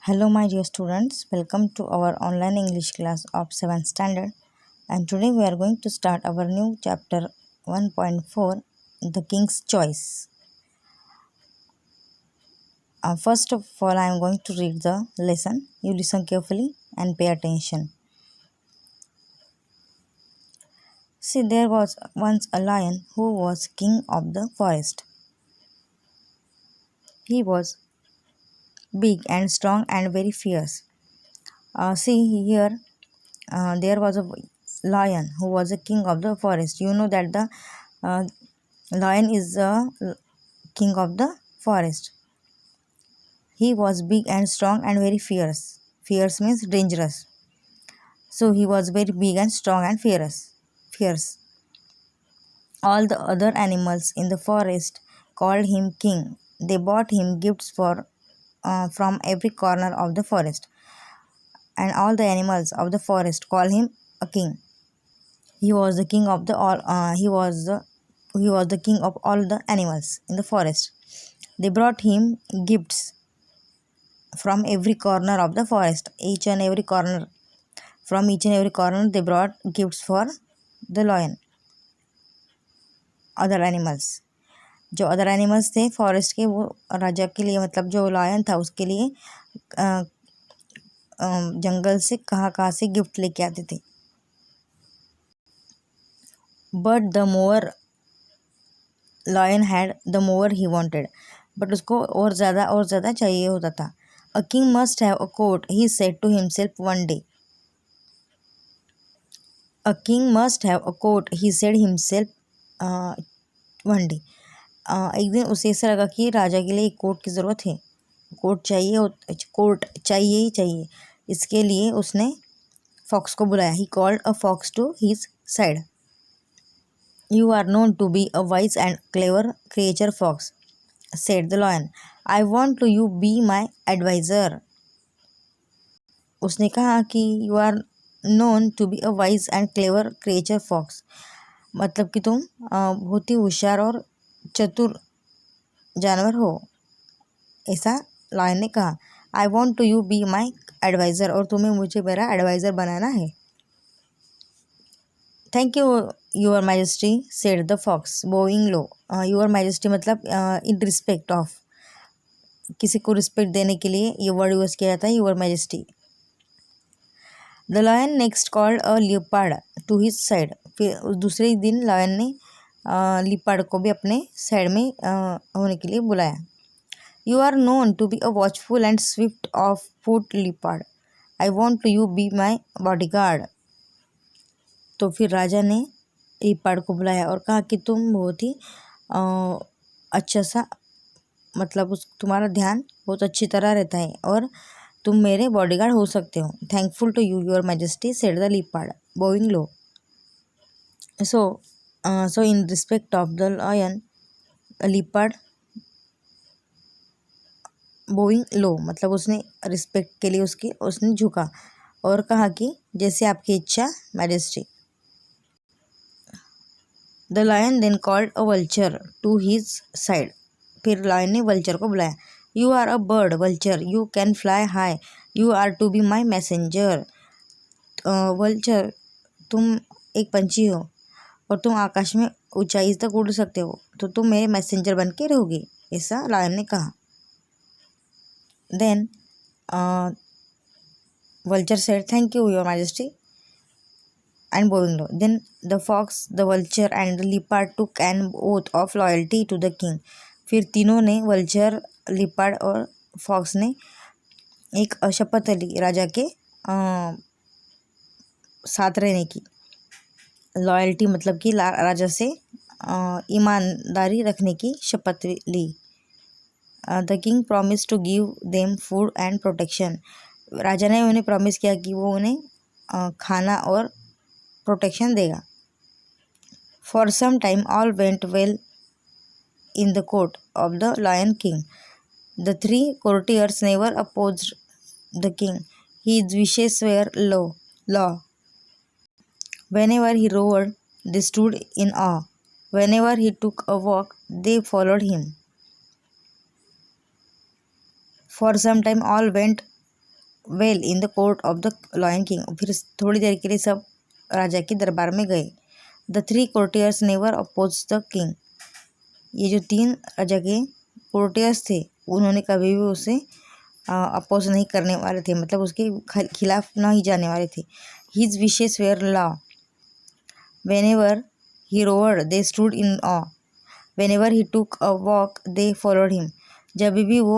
Hello, my dear students. Welcome to our online English class of 7th standard. And today we are going to start our new chapter 1.4, The King's Choice. First of all, I am going to read the lesson. You listen carefully and pay attention. See, there was once a lion who was king of the forest. He was big and strong and very fierce. See here, there was a lion who was a king of the forest. You know that the lion is the king of the forest. He was big and strong and very fierce. Fierce means dangerous. So he was very big and strong and fierce. All the other animals in the forest called him king. They brought him gifts from every corner of the forest, and all the animals of the forest call him a king. He was the king of the all. He was the king of all the animals in the forest. They brought him gifts from every corner of the forest. From each and every corner, they brought gifts for the lion. Other animals, जो other animals थे forest के, वो राजा के लिए, मतलब जो lion था उसके लिए जंगल से कहाँ से गिफ्ट लेके आते थे. But the more lion had the more he wanted. But उसको और ज़्यादा चाहिए होता था. A king must have a coat, he said to himself one day. A king must have a coat, he said himself one day. एक दिन उसे ऐसा लगा कि राजा के लिए एक कोट की ज़रूरत है. कोट चाहिए ही चाहिए. इसके लिए उसने फॉक्स को बुलाया. He called a fox to his side. You are known to be a wise and clever creature fox, said the lion. I want to you be my adviser. उसने कहा कि you are known to be a wise and clever creature fox, मतलब कि तुम बहुत ही होशियार और चतुर जानवर हो, ऐसा लायन ने कहा. I want to you be my adviser, और तुम्हें मुझे मेरा एडवाइज़र बनाना है. Thank you your majesty, said the fox bowing low. Your majesty मतलब इन रिस्पेक्ट ऑफ, किसी को रिस्पेक्ट देने के लिए ये वर्ड यूज़ किया जाता है, your majesty. The lion next called a leopard to his side. फिर दूसरे दिन लायन ने लियोपार्ड को भी अपने साइड में होने के लिए बुलाया. You are known to be a watchful and swift of foot leopard. I want to you be my bodyguard. तो फिर राजा ने लियोपार्ड को बुलाया और कहा कि तुम बहुत ही अच्छा सा, मतलब तुम्हारा ध्यान बहुत अच्छी तरह रहता है और तुम मेरे बॉडीगार्ड हो सकते हो. Thankful to you your majesty, said the leopard bowing low. So in respect of the lion, leopard bowing low मतलब उसने रिस्पेक्ट के लिए उसने झुका और कहा कि जैसे आपकी इच्छा majesty. The lion then called a vulture to his side. फिर लायन ने वल्चर को बुलाया. You are a bird vulture, you can fly high, you are to be my messenger. Vulture, तुम एक पंछी हो और तुम आकाश में ऊंचाई तक उड़ सकते हो, तो तुम मेरे मैसेंजर बन के रहोगे, ऐसा लायन ने कहा. Then vulture said, thank you your majesty, and bowing low. Then the fox, the vulture and the leopard took an oath of loyalty to the king. फिर तीनों ने, वल्चर, लियोपार्ड और फॉक्स ने एक शपथ ली राजा के साथ रहने की. लॉयल्टी मतलब कि राजा से ईमानदारी रखने की शपथ ली. The king promise to give them food and protection. राजा ने उन्हें प्रॉमिस किया कि वो उन्हें खाना और प्रोटेक्शन देगा. For some time all went well in the court of the lion king. The three courtiers never opposed the king. His wishes were law. Whenever he rode, they stood in awe. Whenever he took a walk, they followed him. For some time all went well in the court of the lion king. फिर थोड़ी देर के लिए सब राजा के दरबार में गए। The 3 courtiers never oppose the king. ये जो 3 राजा के कोर्टियर्स थे उन्होंने कभी भी उसे अपोज नहीं करने वाले थे, मतलब उसके खिलाफ ना ही जाने वाले थे। His wishes were law. Whenever he roared they stood in awe. Whenever he took a walk they followed him. जब भी वो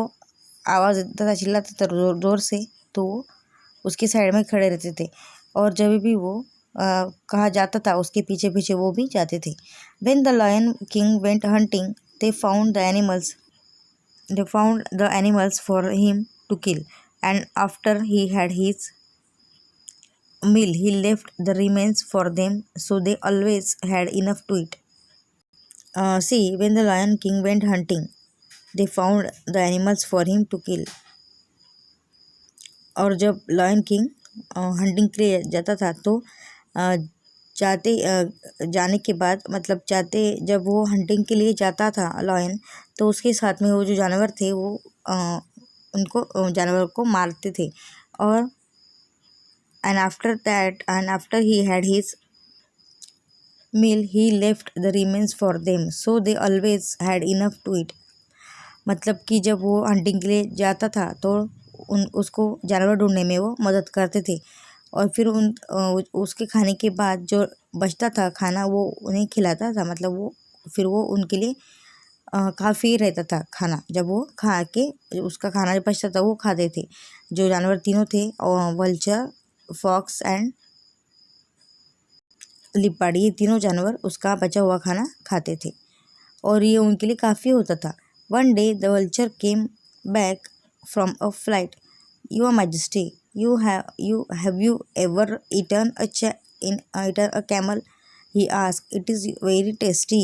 आवाज़ देता था, चिल्लाता था जोर जोर से, तो वो उसके साइड में खड़े रहते थे, और जब भी वो कहा जाता था उसके पीछे पीछे वो भी जाते थे। When the lion king went hunting, they found the animals for him to kill, and after he had his meal, he left the remains for them, so they always had enough to eat. See, when the lion king went hunting, they found the animals for him to kill. और जब lion king hunting के लिए जाता था तो जाने के बाद, मतलब जब वो हंटिंग के लिए जाता था लायन, तो उसके साथ में वो जो जानवर थे वो उनको जानवर को मारते थे। और and after he had his meal, he left the remains for them, so they always had enough to eat। मतलब कि जब वो हंटिंग के लिए जाता था तो उसको जानवर ढूंढने में वो मदद करते थे, और फिर उसके खाने के बाद जो बचता था खाना वो उन्हें खिलाता था, मतलब फिर वो उनके लिए काफ़ी रहता था खाना। जब वो खा के उसका खाना जो बचता था वो खाते थे। जो जानवर तीनों थे, वल्चर, फॉक्स एंड लिपार्ड, ये तीनों जानवर उसका बचा हुआ खाना खाते थे, और ये उनके लिए काफ़ी होता था। One day the vulture came back from a flight. Your majesty, have you ever eaten a camel? He asked. It is very tasty.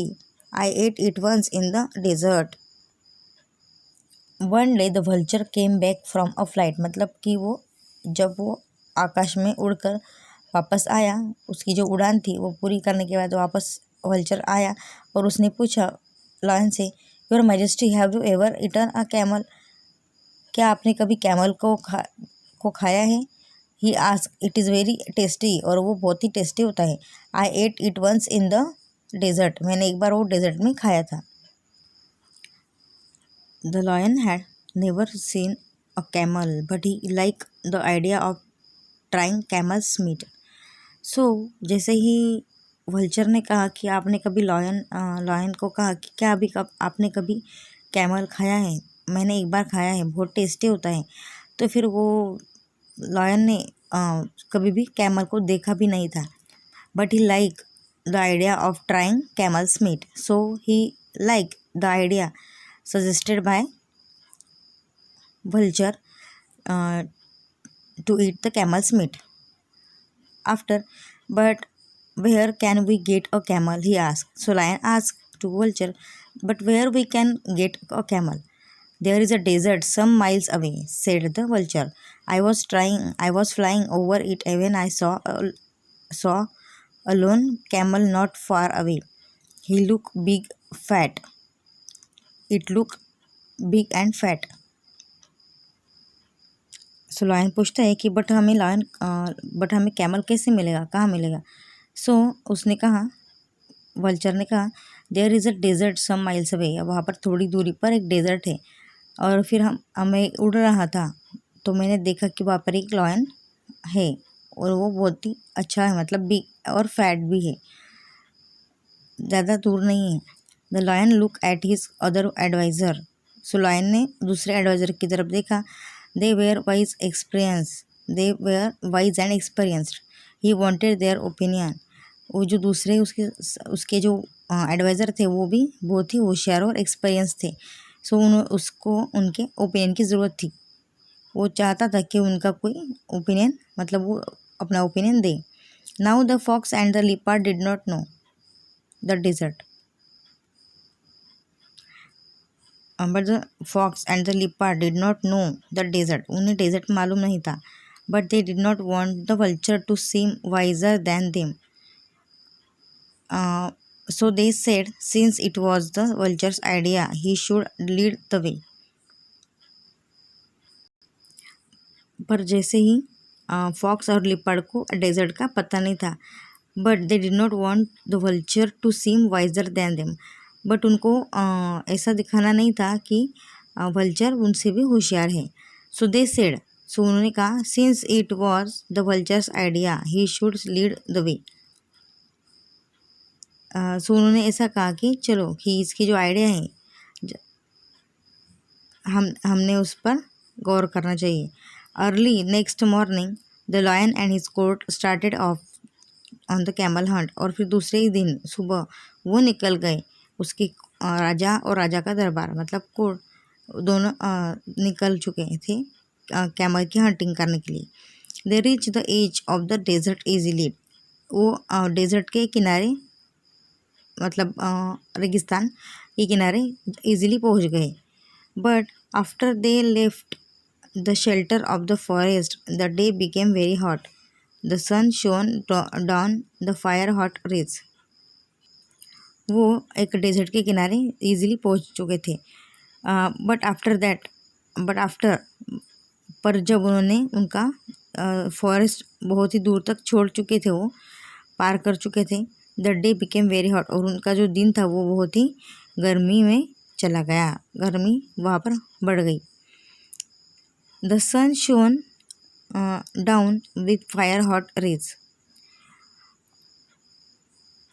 I ate it once in the desert. One day the vulture came back from a flight, मतलब कि जब वो आकाश में उड़कर वापस आया, उसकी जो उड़ान थी वो पूरी करने के बाद वापस वल्चर आया और उसने पूछा लायन से, your majesty, have you ever eaten a camel? क्या आपने कभी कैमल को खाया है? He ask. It is very tasty, और वो बहुत ही टेस्टी होता है। I ate it once in the desert, मैंने एक बार वो डेजर्ट में खाया था। The lion had never seen a camel, but he like the idea of trying camels meat. So जैसे ही वल्चर ने कहा कि आपने कभी लायन को कहा कि क्या आपने कभी कैमल खाया है? मैंने एक बार खाया है, बहुत टेस्टी होता है। तो फिर वो लायन ने कभी भी कैमल को देखा भी नहीं था, but he like the idea of trying camels meat, so he like the idea suggested by vulture to eat the camel's meat. After, but where can we get a camel? He asked. So lion asked to vulture, but where we can get a camel? There is a desert some miles away, said the vulture. I was flying over it when I saw a lone camel not far away. He looked big, fat. It looked big and fat. So lion पूछता है कि but हमें camel कैसे मिलेगा, कहाँ मिलेगा? सो उसने कहा, वल्चर ने कहा, there is a desert some miles away, वहाँ पर थोड़ी दूरी पर एक डेजर्ट है। और फिर हमें उड़ रहा था तो मैंने देखा कि वहाँ पर एक लायन है, और वो बहुत ही अच्छा है, मतलब बिग और फैट भी है, ज़्यादा दूर नहीं है। The lion look at his other adviser. So lion ने दूसरे एडवाइज़र की तरफ देखा। They were wise and experienced. He wanted their opinion. वो जो दूसरे उसके जो एडवाइज़र थे वो भी बहुत ही होशियार और एक्सपीरियंस थे। सो उसको उनके ओपिनियन की ज़रूरत थी। वो चाहता था कि उनका कोई ओपिनियन, मतलब वो अपना ओपिनियन दे। Now the fox and the leopard did not know the desert, but the fox and the leopard did not know the desert, उन्हें डेजर्ट मालूम नहीं था। But they did not want the vulture to seem wiser than them, so they said since it was the vulture's idea he should lead the way. पर जैसे ही fox और leopard को desert का पता नहीं था। But they did not want the vulture to seem wiser than them. But उनको ऐसा दिखाना नहीं था कि वल्चर उनसे भी होशियार है। सो दे सेड, सो उन्होंने कहा, since it was the vulture's idea he should lead the way. So उन्होंने ऐसा कहा कि चलो कि इसकी जो आइडिया है हमने उस पर गौर करना चाहिए। Early next morning the lion and his court started off on the camel hunt. और फिर दूसरे ही दिन सुबह वो निकल गए, उसके राजा और राजा का दरबार मतलब कोर्ट दोनों निकल चुके थे कैमल की हंटिंग करने के लिए। They reach the edge of the desert easily. वो डेजर्ट के किनारे मतलब रेगिस्तान के किनारे इजीली पहुंच गए। But after they left the shelter of the forest the day became very hot. The sun shone down the fire hot rays. वो एक डेजर्ट के किनारे इजीली पहुंच चुके थे। बट आफ्टर पर जब उन्होंने उनका फॉरेस्ट बहुत ही दूर तक छोड़ चुके थे, वो पार कर चुके थे, the day became very hot. और उनका जो दिन था वो बहुत ही गर्मी में चला गया, गर्मी वहाँ पर बढ़ गई। The sun shone down with fire hot rays.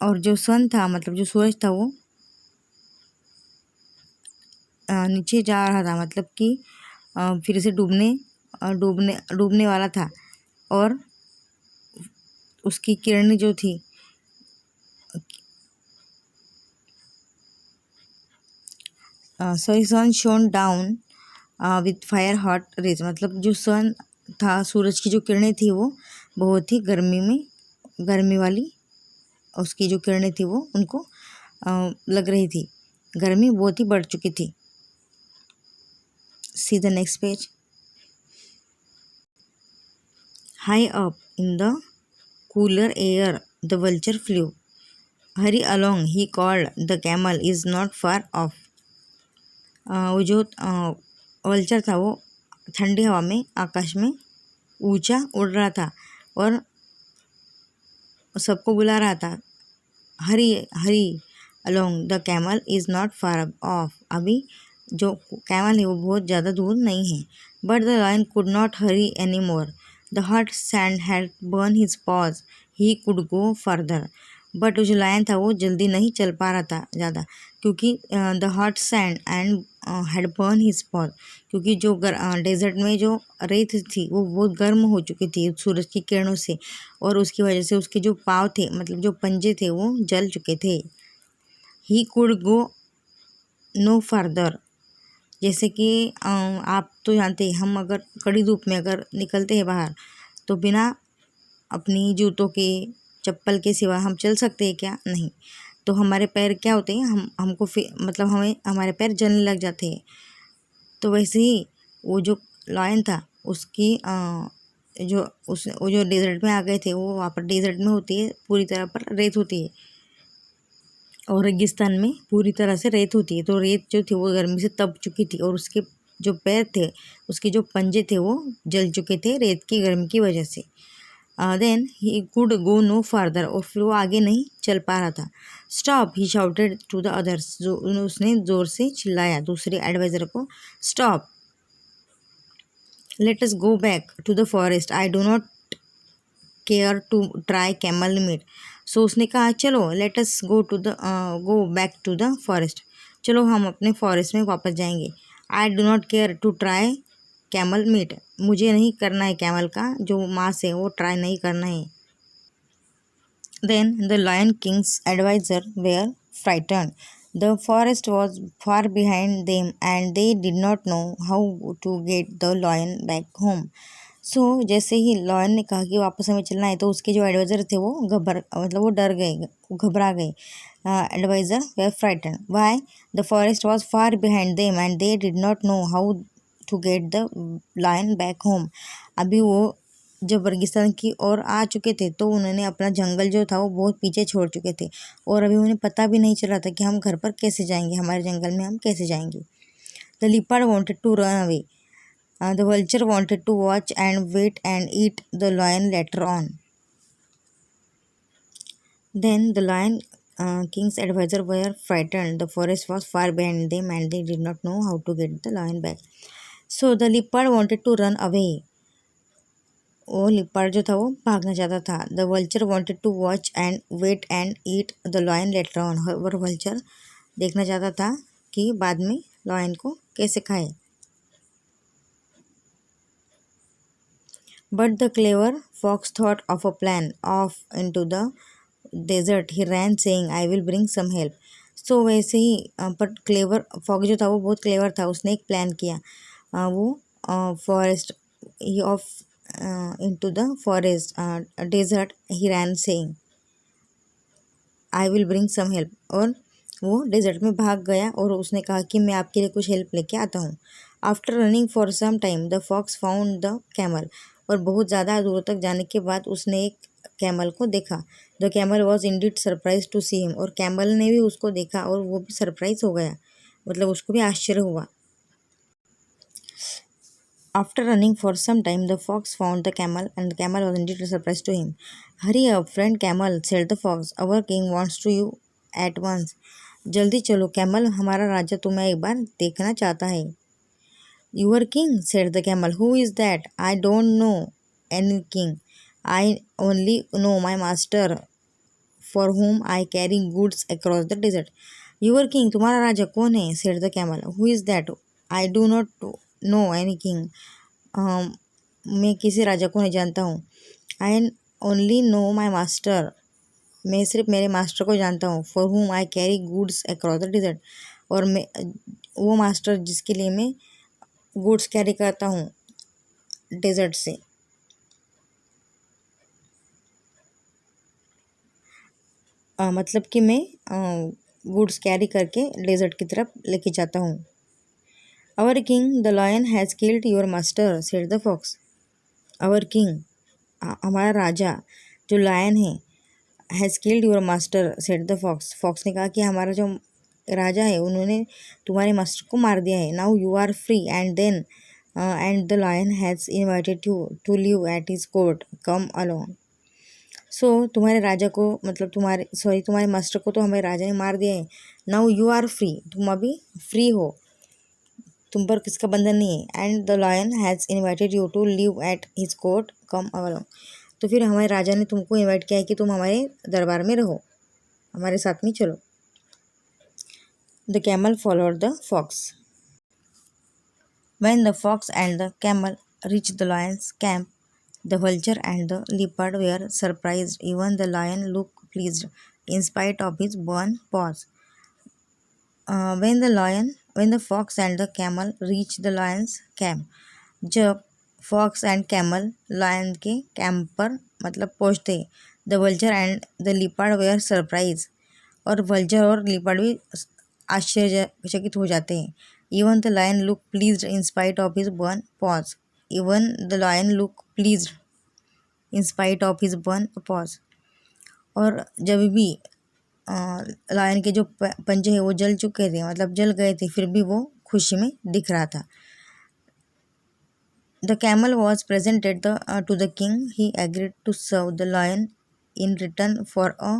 और जो सन था मतलब जो सूरज था वो नीचे जा रहा था, मतलब कि फिर से डूबने वाला था। और उसकी किरणें जो थी sun shone down with fire hot rays, मतलब जो सन था, सूरज की जो किरणें थी वो बहुत ही गर्मी वाली, उसकी जो किरणें थी वो उनको लग रही थी, गर्मी बहुत ही बढ़ चुकी थी। See the next page. High up in the cooler air the vulture flu. Hari along he called the camel is not far of. वो जो वल्चर था वो ठंडी हवा में आकाश में ऊंचा उड़ रहा था और सबको बुला रहा था, hurry hurry along the camel is not far off. अभी जो कैमल है वो बहुत ज़्यादा दूर नहीं है। But the lion could not hurry any more. The hot sand had burn his paws, he could go further. But जो लायन था वो जल्दी नहीं चल पा रहा था ज़्यादा, क्योंकि the hot sand and had burn his pause, क्योंकि जो डेजर्ट में जो रेत थी वो बहुत गर्म हो चुकी थी सूरज की किरणों से, और उसकी वजह से उसके जो पाँव थे मतलब जो पंजे थे वो जल चुके थे। He could go no further. जैसे कि आप तो जानते हैं, हम अगर कड़ी धूप में अगर निकलते हैं बाहर तो बिना अपनी जूतों के चप्पल के सिवा हम चल सकते हैं क्या? नहीं। तो हमारे पैर क्या होते हैं, हमको मतलब हमारे पैर जलने लग जाते हैं। तो वैसे ही वो जो लायन था उसकी वो जो डेजर्ट में आ गए थे, वो वहाँ पर डेजर्ट में होती है पूरी तरह पर रेत होती है और रेगिस्तान में पूरी तरह से रेत होती है। तो रेत जो थी वो गर्मी से तप चुकी थी और उसके जो पैर थे, उसके जो पंजे थे वो जल चुके थे रेत की गर्मी की वजह से। Then he could go no farther, और फिर वो आगे नहीं चल पा रहा था। Stop he shouted to the others, जो उसने ज़ोर से चिल्लाया दूसरे एडवाइज़र को, stop, let us go back to the forest, I do not care to try camel meat. सो उसने कहा, चलो let us go back to the forest, चलो हम अपने फॉरेस्ट में वापस जाएंगे। I do not care to try camel meat, मुझे नहीं करना है कैमल का जो मांस है वो ट्राई नहीं करना है। Then the lion king's advisor were frighten, the forest was far behind them and they did not know how to get the lion back home. So जैसे ही लॉयन ने कहा कि वापस हमें चलना है, तो उसके जो एडवाइज़र थे वो वो डर गए, वो घबरा गए। Adviser were frighten, why the forest was far behind them and they did not know how to get the lion back home. अभी वो जब रेगिस्तान की ओर आ चुके थे तो उन्होंने अपना जंगल जो था वो बहुत पीछे छोड़ चुके थे, और अभी उन्हें पता भी नहीं चला था कि हम घर पर कैसे जाएंगे, हमारे जंगल में हम कैसे जाएंगे। The leopard wanted to run away, The vulture wanted to watch and wait and eat the lion later on. Then the lion king's advisor were frightened. The forest was far behind them and they did not know how to get the lion back. So the leopard wanted to run away. वो लिपार्ड जो था वो भागना चाहता था. The vulture wanted to watch and wait and eat the lion later on. और vulture देखना चाहता था कि बाद में लॉयन को कैसे खाए. But the clever fox thought of a plan. Off into the desert he ran saying I will bring some help. So वैसे ही बट क्लेवर फॉक्स जो था वो बहुत क्लेवर था. उसने एक प्लान किया. वो forest he of into the forest desert he ran saying I will bring some help. और वो डेजर्ट में भाग गया और उसने कहा कि मैं आपके लिए कुछ हेल्प लेके आता हूँ. After running for some time the fox found the camel. और बहुत ज़्यादा दूर तक जाने के बाद उसने एक कैमल को देखा. The camel was indeed surprise to see him. और कैमल ने भी उसको देखा और वो भी सरप्राइज हो गया, मतलब उसको भी आश्चर्य हुआ. After running for some time, the fox found the camel, and the camel was indeed a surprise to him. Hurry up, friend camel, said the fox. Our king wants to you at once. जल्दी चलो camel, हमारा राजा तुम्हें एक बार देखना चाहता है. Your king, said the camel. Who is that? I don't know any king. I only know my master, for whom I carry goods across the desert. Your king, तुम्हारा राजा कौन है? said the camel. Who is that? I do not know any king. मैं किसी राजा को नहीं जानता हूँ. I only know my master. मैं सिर्फ मेरे मास्टर को जानता हूँ. फॉर हुम I carry goods across the dessert. और मैं वो मास्टर जिसके लिए मैं गुड्स कैरी करता हूँ डेजर्ट से. मतलब कि मैं गुड्स कैरी करके डेजर्ट की तरफ लेके जाता हूँ. Our king, the lion, has killed your master, said the fox. Our king, हमारा राजा जो लायन है, has killed your master, said the fox. Fox ने कहा कि हमारा जो राजा है उन्होंने तुम्हारे मास्टर को मार दिया है. Now you are free and the lion has invited you to live at his court. Come along. सो तुम्हारे राजा को मतलब तुम्हारे मास्टर को तो हमारे राजा ने मार दिया है. Now you are free. तुम अभी फ्री हो, तुम पर किसका बंधन नहीं है. And the lion has invited you to live at his court. Come along. तो फिर हमारे राजा ने तुमको इन्वाइट किया है कि तुम हमारे दरबार में रहो, हमारे साथ में चलो. The camel followed the fox. When the fox and the camel reach the lion's camp, the vulture and the leopard were surprised. Even the lion look pleased in spite of his burn paws. when the fox and the camel reach the lion's camp. जब fox and camel lion के camp पर मतलब पहुँचते, the vulture and the leopard were surprise. और vulture और leopard भी आश्चर्यचकित हो जाते हैं. Even the lion look pleased in spite of his burn paws. Even the lion look pleased in spite of his burn paws. और जब भी लायन के जो पंजे हैं वो जल चुके थे, मतलब जल गए थे, फिर भी वो खुशी में दिख रहा था. The camel was presented to the king. He agreed to serve the lion in return for a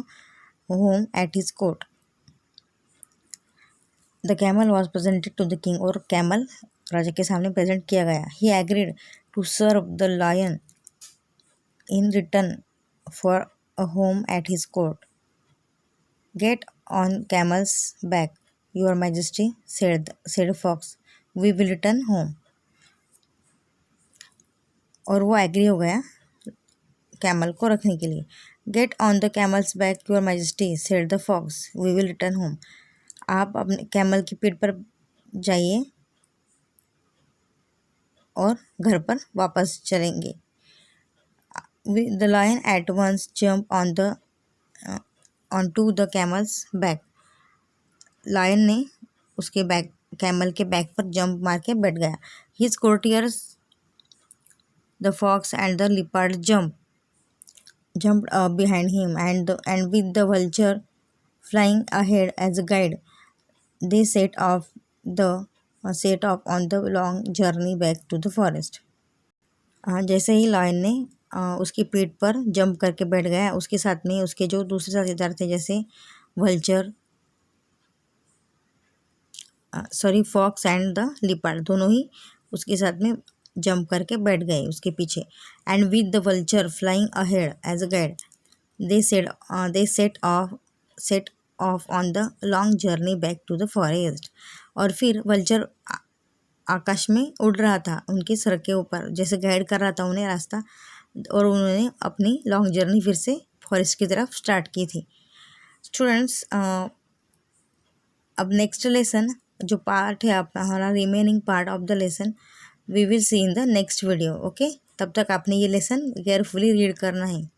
home at his court. The camel was presented to the king. और कैमल राजा के सामने प्रेजेंट किया गया. He agreed to serve the lion in return for a home at his court. Get on camel's back, your majesty, said fox. We will return home. और वो agree हो गया कैमल को रखने के लिए. Get on the camel's back, your majesty, said the fox. We will return home. आप अपने कैमल की पीठ पर जाइए और घर पर वापस चलेंगे. The lion at once jumped onto the camel's back. Lion ने उसके बैक कैमल के बैक पर जंप मार के बैठ गया. His courtiers, the fox and the leopard jumped up behind him and with the vulture flying ahead as a guide, they set off the set off on the long journey back to the forest. जैसे ही lion ने उसकी पीठ पर jump करके बैठ गया, उसके साथ में उसके जो दूसरे साथीदार थे जैसे वल्चर फॉक्स एंड द लिपार्ड, दोनों ही उसके साथ में जंप करके बैठ गए उसके पीछे. And with the vulture flying ahead as a guide they set off on the long journey back to the forest. और फिर वल्चर आकाश में उड़ रहा था उनके सर के ऊपर, जैसे गाइड कर रहा था उन्हें रास्ता, और उन्होंने अपनी लॉन्ग जर्नी फिर से फॉरेस्ट की तरफ स्टार्ट की थी. स्टूडेंट्स, अब नेक्स्ट लेसन जो पार्ट है आपका हमारा remaining part of the lesson we will see in the next video. Okay, तब तक आपने ये लेसन केयरफुली रीड करना है.